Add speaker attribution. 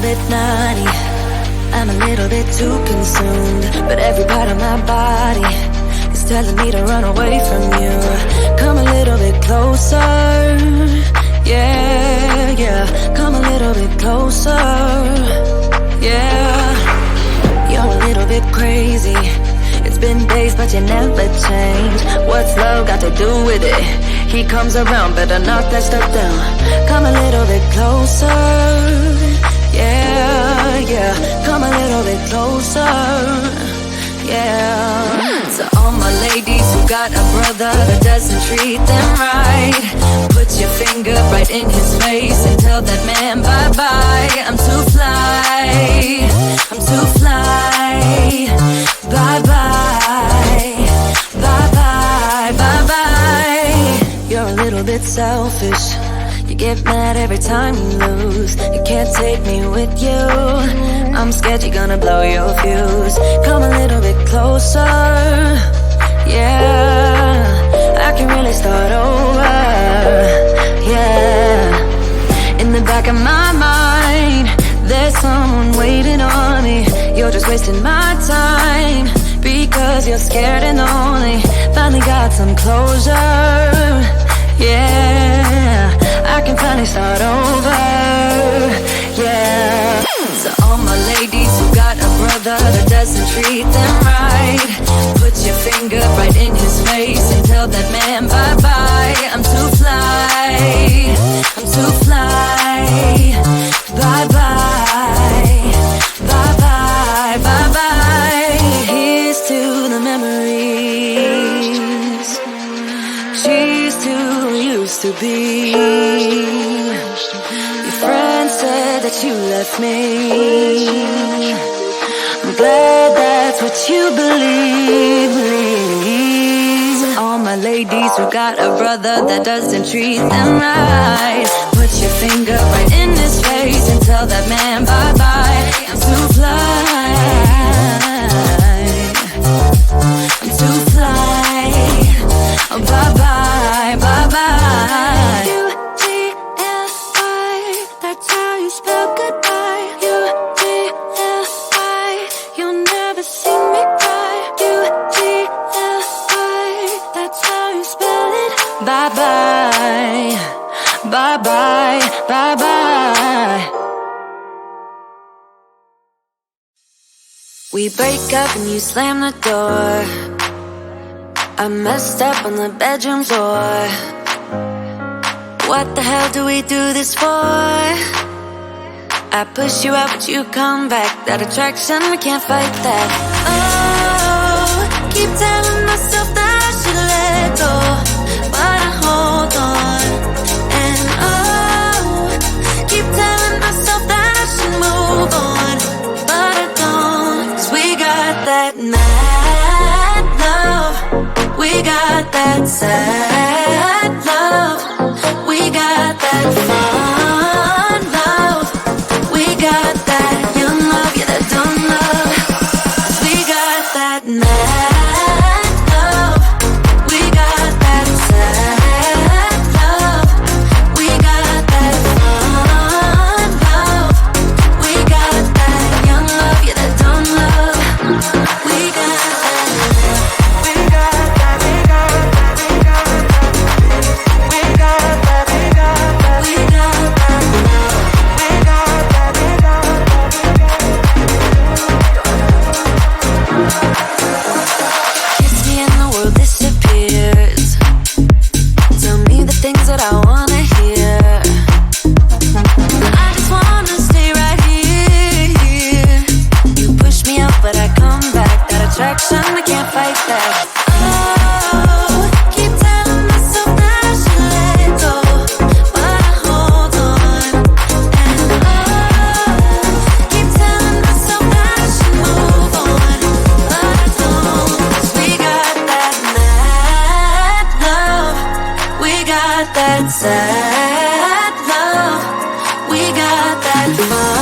Speaker 1: little bit naughty, I'm a little bit too consumed, but every part of my body is telling me to run away from you. Come a little bit closer, yeah, yeah. Come a little bit closer, yeah. You're a little bit crazy. It's been days but you never change. What's love got to do with it? He comes around, better knock that stuff down. Come a little bit closer, yeah, yeah. Come a little bit closer, yeah. So all my ladies who got a brother that doesn't treat them right, put your finger right in his face and tell that man bye-bye. I'm too fly, I'm too fly. Bye-bye, bye-bye, bye-bye. You're a little bit selfish. You get mad every time you lose. You can't take me with you. I'm scared you're gonna blow your fuse. Come a little bit closer, yeah. I can really start over, yeah. In the back of my mind, there's someone waiting on me. You're just wasting my time because you're scared and lonely. Finally got some closure, yeah. I can finally start over, yeah. So all my ladies who got a brother that doesn't treat them right, put your finger right in his face and tell that man bye-bye. I'm too fly, I'm too fly. Bye-bye, bye-bye, bye-bye. Here's to the memories. Cheers to who used to be. Your friend said that you left me. I'm glad that's what you believe. All my ladies who got a brother that doesn't treat them right, put your finger right in his face and tell that man bye-bye. I'm too fly, I'm too fly. Oh, bye-bye, bye-bye. U-T-L-I, that's how you spell goodbye. U-T-L-I, you'll never see me cry. U-T-L-I, that's how you spell it. Bye-bye, bye-bye, bye-bye. We break up and you slam the door. I messed up on the bedroom floor. What the hell do we do this for? I push you out but you come back. That attraction, we can't fight that. Oh, keep telling myself that I should let go, but I hold on. And oh, keep telling myself that I should move on, but I don't. 'Cause we got that mad love, we got that sad love, we got that fun love, we got that young love, yeah, that dumb love. 'Cause we got that mad love, we got that sad love, we got that fun love, we got that young love, yeah, that dumb love. We got that, we got that, we got that, we got that, we got that, we got that, we got that love, we got that, we got that. Kiss me and the world disappears. Tell me the things that I wanna hear. I just wanna stay right here. You push me out but I come back. That attraction, we can't fight that. Oh, keep telling myself that I should let go, but I hold on. And oh, keep telling myself that I should move on, but I don't. 'Cause we got that mad love, we got that sad love, we got that fun